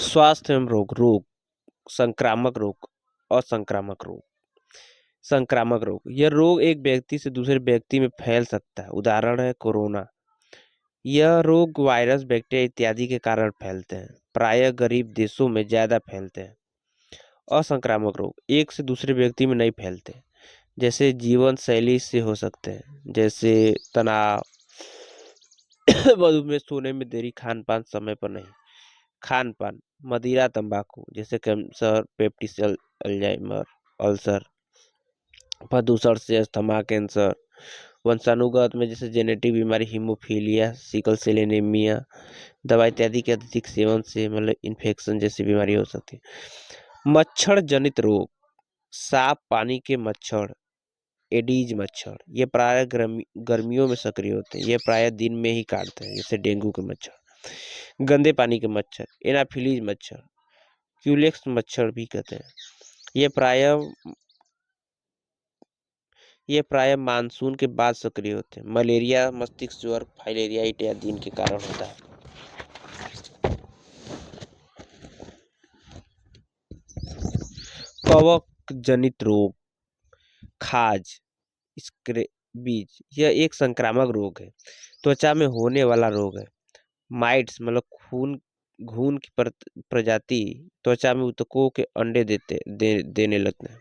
स्वास्थ्य एवं रोग, संक्रामक रोग, असंक्रामक रोग। संक्रामक रोग, यह रोग एक व्यक्ति से दूसरे व्यक्ति में फैल सकता है। उदाहरण है कोरोना। यह रोग वायरस, बैक्टीरिया इत्यादि के कारण फैलते हैं। प्रायः गरीब देशों में ज्यादा फैलते हैं। असंक्रामक रोग एक से दूसरे व्यक्ति में नहीं फैलते, जैसे जीवन शैली से हो सकते हैं, जैसे तनाव, मधुमेह, सोने में देरी, खान पान समय पर नहीं। खान पान, मदिरा, तंबाकू, जैसे कैंसर, पेप्टिस, अल्जाइमर, अल्सर। प्रदूषण से अस्थमा, कैंसर। वंशानुगत में जैसे जेनेटिक बीमारी, हीमोफीलिया, सिकल सेल एनीमिया। दवा इत्यादि के अत्यधिक सेवन से मतलब इन्फेक्शन जैसी बीमारी हो सकती है। मच्छर जनित रोग, साफ पानी के मच्छर, एडीज मच्छर, ये प्राय गर्मियों में सक्रिय होते हैं। ये प्राय दिन में ही काटते हैं, जैसे डेंगू के मच्छर। गंदे पानी के मच्छर, एनाफिलीज मच्छर, क्यूलेक्स मच्छर भी कहते हैं। ये प्राय ये प्राय मानसून के बाद सक्रिय होते हैं। मलेरिया, मस्तिष्क ज्वर, फाइलेरिया इत्यादि इनके कारण होता है। कवक जनित रोग, खाज, स्क्रैबीज, यह एक संक्रामक रोग है। त्वचा में होने वाला रोग है। माइट्स मतलब घून की प्रजाति त्वचा में ऊतकों के अंडे देने लगते हैं।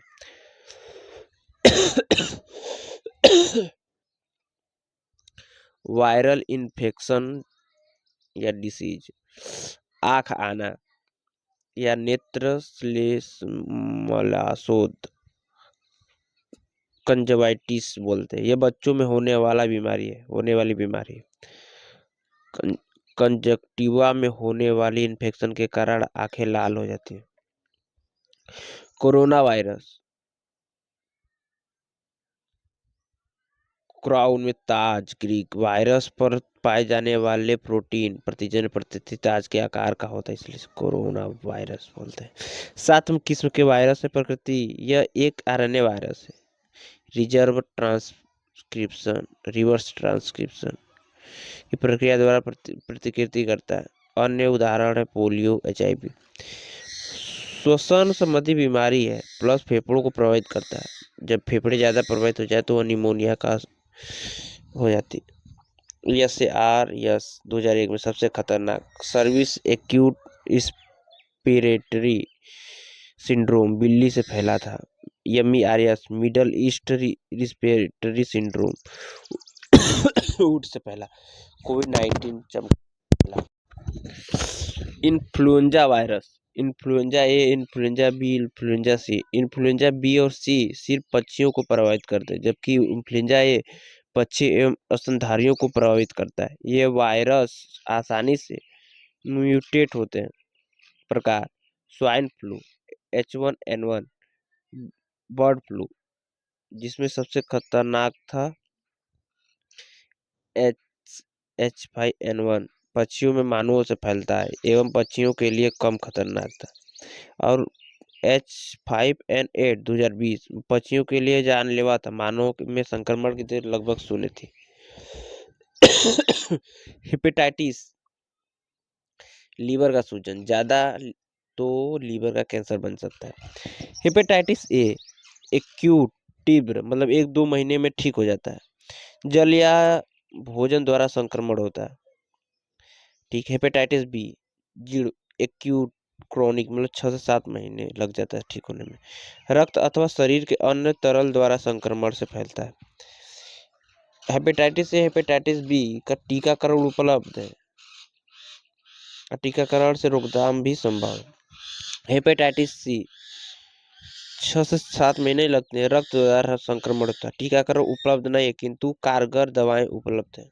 वायरल इन्फेक्शन या डिसीज, आंख आना या नेत्र श्लेष्मलाशोथ, कंजवाइटिस बोलते हैं। ये बच्चों में होने वाली बीमारी है। कंजक्टिवा में होने वाली इन्फेक्शन के कारण आंखें लाल हो जाती है। कोरोना वायरस, क्राउन में ताज ग्रीक वायरस पर पाए जाने वाले प्रोटीन प्रतिजन प्रतिथि ताज के आकार का होता है, इसलिए कोरोना वायरस बोलते हैं। 7 किस्म के वायरस है प्रकृति। यह एक आरएनए वायरस है। रिवर्स ट्रांसक्रिप्शन की प्रक्रिया द्वारा प्रतिकृति करता है। अन्य उदाहरण है पोलियो, HIV। श्वसन संबंधी बीमारी है, प्लस फेफड़ों को प्रभावित करता है। जब फेफड़े ज्यादा प्रभावित हो जाए तो वह निमोनिया का हो जाती है। यस 2001 में सबसे खतरनाक सर्विस एक्यूट रिस्पिरेटरी सिंड्रोम बिल्ली से फैला था। MERS middle east respiratory syndrome ऊंट से फैला। कोविड-19 चमकीला। Influenza virus, influenza A, influenza B, influenza C. इन्फ्लुएंजा बी और सी सिर्फ पक्षियों को प्रभावित करते हैं, जबकि इन्फ्लुएंजा ए पक्षी एवं स्तनधारियों को प्रभावित करता है। ये वायरस आसानी से म्यूटेट होते हैं। प्रकार, swine flu, H1N1, bird flu, जिसमें सबसे खतरनाक था H5N1, पक्षियों में मानवों से फैलता है एवं पक्षियों के लिए कम खतरनाक था। और H5N8 2020 पक्षियों के लिए जानलेवा था, मानवों में संक्रमण की दर लगभग 0 थी। हेपेटाइटिस, लीवर का सूजन, ज्यादा तो लीवर का कैंसर बन सकता है। हेपेटाइटिस ए एक्यूट, तीव्र, मतलब 1-2 महीने में ठीक हो जाता है। जल या भोजन द्वारा संक्रमण होता है। ठीक। Hepatitis B zero, acute, chronic, मतलब 6 से 7 महीने लग जाता है ठीक होने में। रक्त अथवा शरीर के अन्य तरल द्वारा संक्रमण से फैलता है। हेपेटाइटिस ए, हेपेटाइटिस बी का टीकाकरण उपलब्ध है। टीकाकरण से रोकथाम भी संभव है। हेपेटाइटिस सी 6 से 7 महीने लगते हैं। रक्त द्वारा संक्रमण होता है। टीकाकरण उपलब्ध नहीं है, किंतु कारगर दवाएं उपलब्ध है।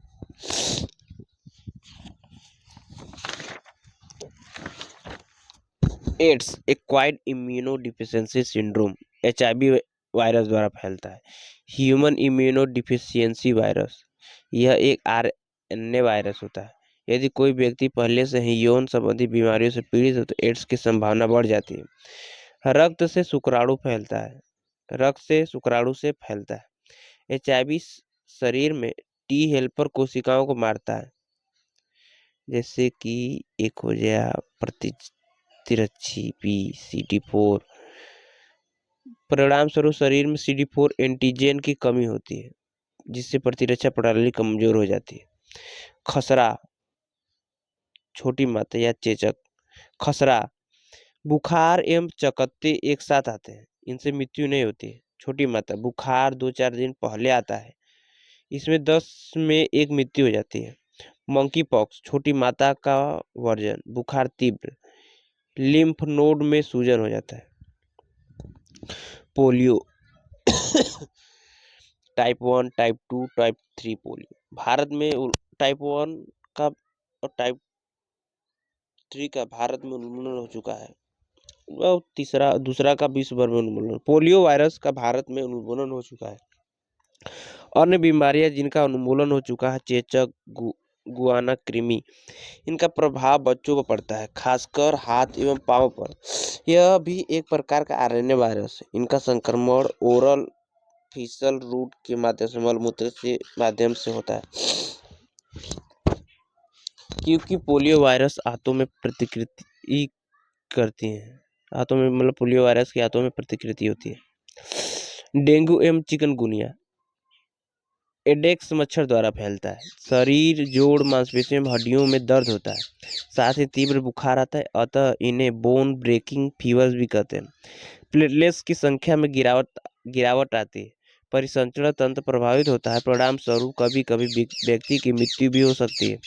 AIDS, acquired immunodeficiency syndrome, HIV virus द्वारा फैलता है। ह्यूमन इम्यूनोडिफिशियेंसी वायरस, यह एक RNA वायरस होता है। यदि कोई व्यक्ति पहले से ही यौन संबंधी बीमारियों से पीड़ित हो तो एड्स की संभावना बढ़ जाती है। रक्त से शुक्राणु से फैलता है। HIV शरीर में T हेल्पर कोशिकाओं को मारता है, जैसे कि एक हो गया प्रतिरक्षी पी CD4। परिणाम स्वरूप शरीर में CD4 एंटीजन की कमी होती है, जिससे प्रतिरक्षा प्रणाली कमजोर हो जाती है। खसरा, छोटी मात्रा या चेचक। खसरा, बुखार एवं चकत्ते एक साथ आते हैं, इनसे मृत्यु नहीं होती है। छोटी मात्रा, बुखार 2-4 दिन पहले आता है, इसमें 10 में एक मृत्यु हो जाती है। मंकी पॉक्स, छोटी मात्रा का वर्जन, बुखार तीव्र, लिम्फ नोड में सूजन हो जाता है। Polio type 1, type 2, type 3 polio. Bharat में टाइप 1 का और टाइप 3 का भारत में उन्मूलन हो चुका है। वह दूसरा का विश्व भर में उन्मूलन। पोलियो वायरस का भारत में उन्मूलन हो चुका है। अन्य बीमारियां जिनका उन्मूलन हो चुका है, चेचक, गुआना कृमि। इनका प्रभाव बच्चों पर पड़ता है, खासकर हाथ एवं पांव पर। यह भी एक प्रकार का आरएनए वायरस है। इनका संक्रमण ओरल फीसल रूट के माध्यम से, मलमूत्र के माध्यम से होता है। क्योंकि पोलियो वायरस आंतों में प्रतिकृति करती हैं, आंतों में मतलब पोलियो वायरस की आंतों में प्रतिकृति होती है। डेंगू एवं चिकनगुनिया एडेक्स मच्छर द्वारा फैलता है। शरीर, जोड़, मांसपेशियों में हड्डियों में दर्द होता है, साथ ही तीव्र बुखार आता है, अतः इन्हें बोन ब्रेकिंग फीवर्स भी कहते हैं। प्लेटलेट्स की संख्या में गिरावट आती है, परिसंचरण तंत्र प्रभावित होता है, परिणाम स्वरूप कभी कभी व्यक्ति की मृत्यु भी हो सकती है।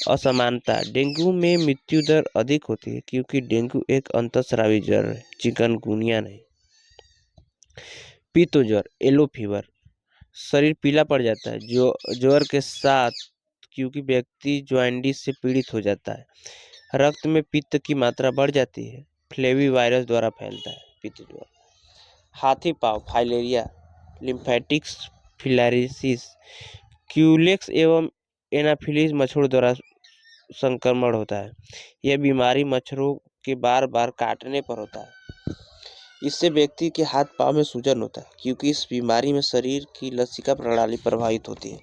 असमानता, डेंगू में मृत्यु दर अधिक होती है क्योंकि डेंगू एक अंतःस्रावी ज्वर है, चिकनगुनिया नहीं। पित्त ज्वर, येलो फीवर, शरीर पीला पड़ जाता है ज्वर के साथ क्योंकि व्यक्ति जॉन्डिस से पीड़ित हो जाता है। रक्त में पित्त की मात्रा बढ़ जाती है, फ्लेवी वायरस द्वारा फैलता है पित्त ज्वर। हाथी पांव, फाइलेरिया, लिम्फेटिक्स फिलारिसिस, क्यूलेक्स एवं एनाफिलिस मच्छरों द्वारा संक्रमण होता है। यह बीमारी मच्छरों के बार बार काटने पर होता है। इससे व्यक्ति के हाथ पांव में सूजन होता है क्योंकि इस बीमारी में शरीर की लसिका प्रणाली प्रभावित होती है।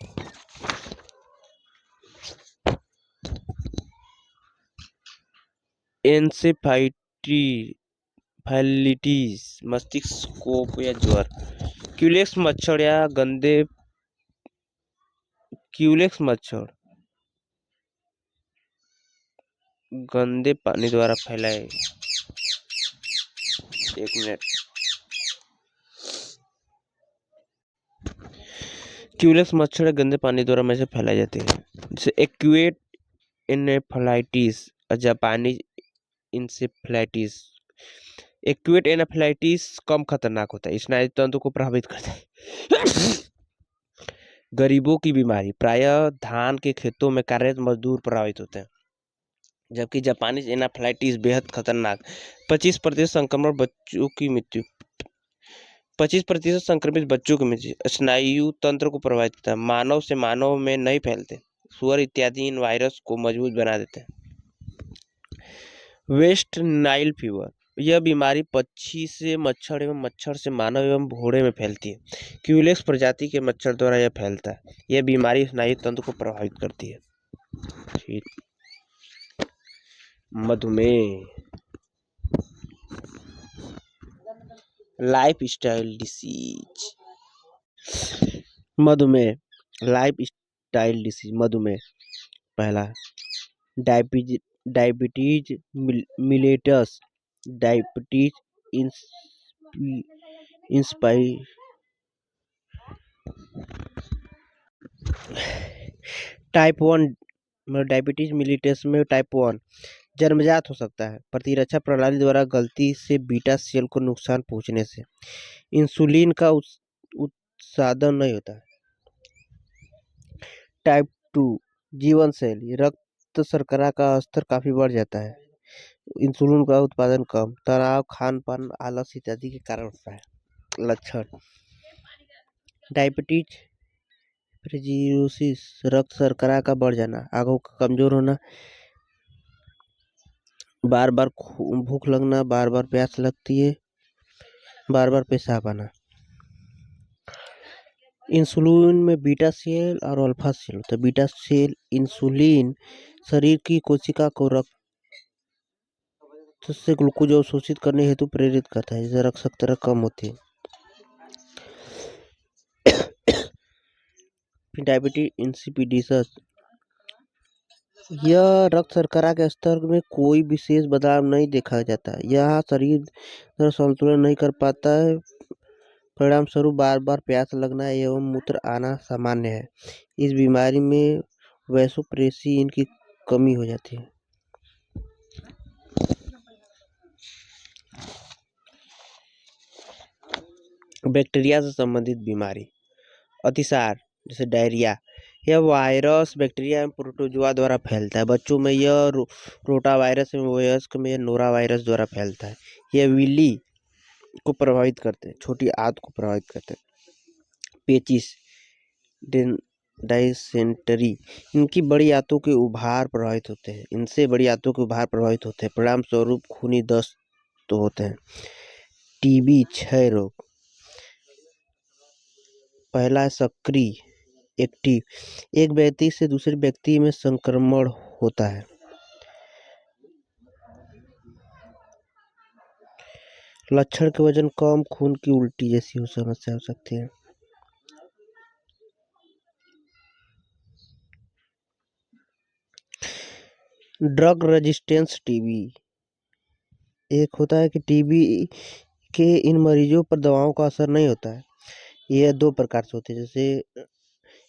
एन्सेफालिटिस, मस्तिष्क या ज्वर। क्यूलेक्स मच्छर या गंदे पानी द्वारा फैलाए। एक मिनट। क्यूलेक्स मच्छर गंदे पानी द्वारा में से फैलाई जाती है, जैसे एक्यूट एनाफाइलाइटिस, जापानी इंसेफ्लाइटिस। एक्यूट एनाफाइलाइटिस कम खतरनाक होता है, स्नायु तंत्र को प्रभावित करता है। गरीबों की बीमारी, प्रायः धान के खेतों में कार्यरत मजदूर प्रभावित होते हैं, जबकि जापानी एनाफाइलाइटिस बेहद खतरनाक। 25% संक्रमण बच्चों की मृत्यु। 25% संक्रमित बच्चों की मृत्यु स्नायु तंत्र को प्रभावित करता है, मानव से मानव में नहीं फैलते। सुअर इत्यादि इन वायरस को मजबूत बना देते हैं। वेस्ट नाइल फीवर, यह बीमारी पक्षी से मच्छर एवं मच्छर से मानव एवं घोड़े में फैलती है। क्यूलेक्स प्रजाति के मच्छर द्वारा यह फैलता है। यह बीमारी स्नायु तंत्र को प्रभावित करती है। ठीक। मधुमेह, लाइफ स्टाइल डिसीज। मधुमेह, लाइफ स्टाइल डिसीज। मधुमेह, पहला diabetes mellitus, diabetes insipidus type 1, diabetes mellitus में टाइप 1 जन्मजात हो सकता है, प्रतिरक्षा प्रणाली द्वारा गलती से बीटा सेल को नुकसान पहुंचने से। इंसुलिन का उत्पादन नहीं होता है। टाइप 2 जीवन शैली, रक्त शर्करा का स्तर काफी बढ़ जाता है, इंसुलिन का उत्पादन कम, तनाव, खान पान, आलस इत्यादि के कारण होता है। लक्षण, डायबिटीज प्रेजिरोसिस, रक्त शर्करा का बढ़ जाना, आंखों का कमजोर होना, बार बार भूख लगना, बार बार प्यास लगती है, बार बार पेशाब आना। इंसुलिन में बीटा सेल और अल्फा सेल होता है। बीटा सेल इंसुलिन शरीर की कोशिका को जिससे ग्लूकोज अवशोषित करने हेतु प्रेरित करता है, जिससे रक्त शर्करा कम होती है। डायबिटीज इंसिपिडिस, यह रक्त शर्करा के स्तर में कोई विशेष बदलाव नहीं देखा जाता। यह शरीर संतुलन नहीं कर पाता है, परिणाम स्वरूप बार बार प्यास लगना एवं मूत्र आना सामान्य है। इस बीमारी में वैसोप्रेसिन की कमी हो जाती है। बैक्टीरिया से संबंधित बीमारी, अतिसार जैसे डायरिया, यह वायरस बैक्टीरिया एवं प्रोटोजोआ द्वारा फैलता है। बच्चों में यह रोटा वायरस एवं वयस्क में यह नोरा वायरस द्वारा फैलता है। यह विली को प्रभावित करते हैं, छोटी आंत को प्रभावित करते हैं। पेचिस, डाइसेंटरी, इनकी बड़ी आंतों के उभार प्रभावित होते हैं। इनसे बड़ी आंतों के उभार प्रभावित होते हैं, परिणाम स्वरूप खूनी दस्त होते हैं। टीबी, क्षय रोग, पहला है सक्रिय एक्टिव, एक व्यक्ति से दूसरे व्यक्ति में संक्रमण होता है। लक्षण के वजन कम, खून की उल्टी जैसी समस्या हो सकती है। ड्रग रेजिस्टेंस टीबी, एक होता है कि टीबी के इन मरीजों पर दवाओं का असर नहीं होता है। यह दो प्रकार से होते हैं, जैसे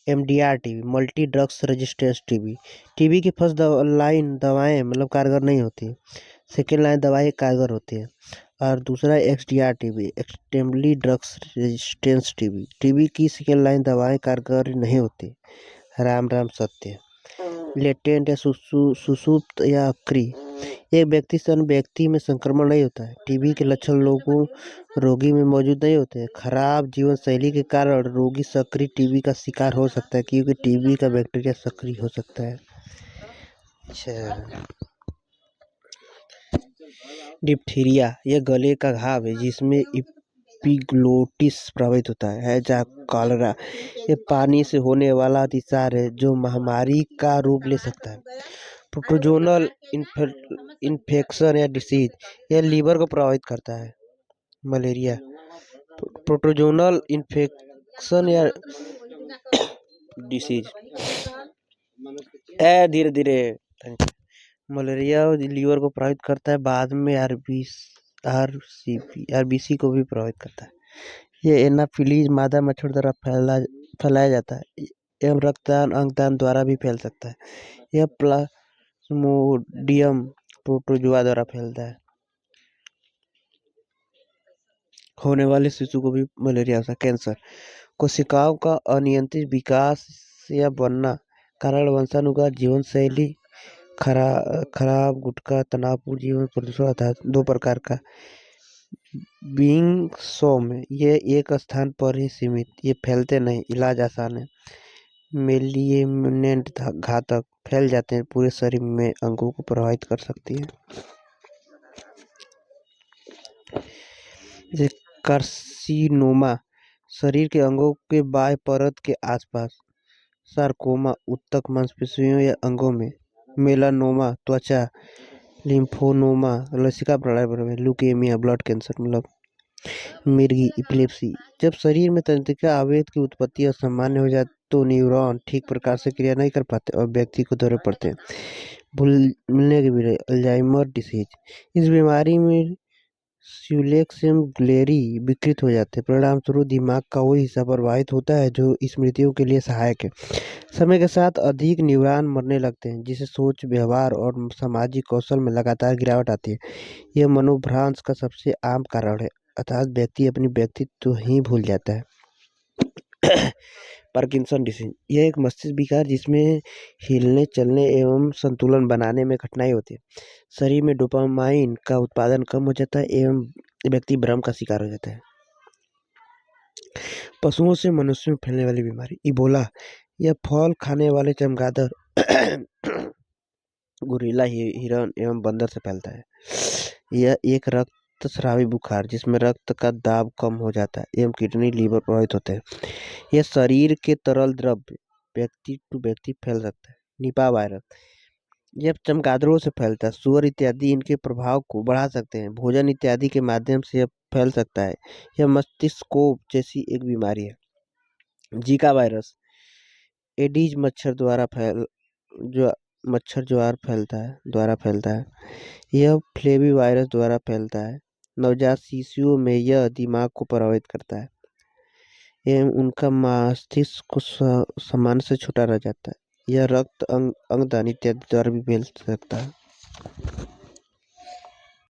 MDR TB, multi drugs resistance TB. TB की फर्स्ट लाइन दवाएं मतलब कारगर नहीं होती, सेकेंड लाइन दवाएं कारगर होती है। और दूसरा XDR TB, extremely drugs resistance TB. TB की सेकेंड लाइन दवाएं कारगर नहीं होती। राम राम सत्य। लेटेंट या सुसुप्त या अक्रिय, एक व्यक्ति से अन्य व्यक्ति में संक्रमण नहीं होता है। टीबी के लक्षण लोगों रोगी में मौजूद नहीं होते हैं। खराब जीवन शैली के कारण रोगी सक्रिय टीबी का शिकार हो सकता है, क्योंकि टीबी का बैक्टीरिया सक्रिय हो सकता है। अच्छा, डिप्थीरिया, यह गले का घाव है जिसमें एपिग्लोटिस प्रभावित होता है। या कॉलरा, यह पानी से होने वाला अतिसार है जो महामारी का रूप ले सकता है। प्रोटोजोनल इन्फेक्शन या डिसीज, यह लीवर को प्रभावित करता है। मलेरिया, प्रोटोजोनल इन्फेक्शन या डिसीज, धीरे धीरे, मलेरिया लीवर को प्रभावित करता है, बाद में आरबीसी को भी प्रभावित करता है। यह एनाफिलीज मादा मच्छर द्वारा फैलाया जाता है एवं रक्तदान अंगदान द्वारा भी फैल सकता है। यह प्लाज्मोडियम प्रोटोजोआ द्वारा फैलता है। होने वाले शिशु को भी मलेरिया होता है। कैंसर, कोशिकाओं का अनियंत्रित विकास या बनना, कारण वंशानुगत, जीवन शैली खराब, गुटखा, तनावपूर्ण जीवन, प्रदूषण, अर्थात दो प्रकार का। बीइंग सौ में ये एक स्थान पर ही सीमित, ये फैलते नहीं, इलाज आसान है। मेलिग्नेंट, घातक, फैल जाते हैं, पूरे शरीर में अंगों को प्रभावित कर सकती है। जैसे कार्सिनोमा, शरीर के अंगों के बाह्य परत के आसपास। सार्कोमा, उत्तक मांसपेशियों या अंगों में। मेलानोमा, त्वचा। लिम्फोनोमा, लसिका प्रणाली में। ल्यूकेमिया, ब्लड कैंसर मतलब। मिर्गी, इपिलेप्सी, जब शरीर में तंत्रिका आवेग की उत्पत्ति असामान्य हो जाए तो न्यूरॉन ठीक प्रकार से क्रिया नहीं कर पाते और व्यक्ति को दौरे पड़ते हैं। भूलने की बीमारी, अल्जाइमर डिसीज, इस बीमारी में स्यूलेक्स एवं ग्लेरी विकृत हो जाते हैं, परिणाम स्वरूप दिमाग का वही हिस्सा प्रभावित होता है जो स्मृतियों के लिए सहायक है। समय के साथ अधिक न्यूरॉन मरने लगते हैं, जिससे सोच, व्यवहार और सामाजिक कौशल में लगातार गिरावट आती है। यह मनोभ्रांत का सबसे आम कारण है, अर्थात व्यक्ति अपनी व्यक्तित्व ही भूल जाता है। पार्किंसन डिसीज, यह एक मस्तिष्क विकार जिसमें हिलने, चलने एवं संतुलन बनाने में कठिनाई होती है। शरीर में डोपामाइन का उत्पादन कम हो जाता है एवं व्यक्ति भ्रम का शिकार हो जाता है। पशुओं से मनुष्यों में फैलने वाली बीमारी, इबोला, यह फल खाने वाले चमगादड़, गोरिल्ला, हिरण एवं बंदर से फैलता है। यह एक रक्तस्रावी बुखार जिसमें रक्त का दाब कम हो जाता है एवं किडनी, लीवर प्रभावित होते हैं। यह शरीर के तरल द्रव्य व्यक्ति टू व्यक्ति फैल सकता है। निपा वायरस, यह चमगादड़ों से फैलता है। सूअर इत्यादि इनके प्रभाव को बढ़ा सकते हैं। भोजन इत्यादि के माध्यम से यह फैल सकता है। यह मस्तिष्क को जैसी एक बीमारी है। जीका वायरस एडीज मच्छर द्वारा जो मच्छर ज्वार फैलता है द्वारा फैलता है। यह फ्लेवी वायरस द्वारा फैलता है। नवजात शिशुओं में यह दिमाग को प्रभावित करता है एवं उनका मस्तिष्क को सामान्य से छोटा रह जाता है। यह रक्त अंगदान इत्यादि द्वारा भी फैल सकता है।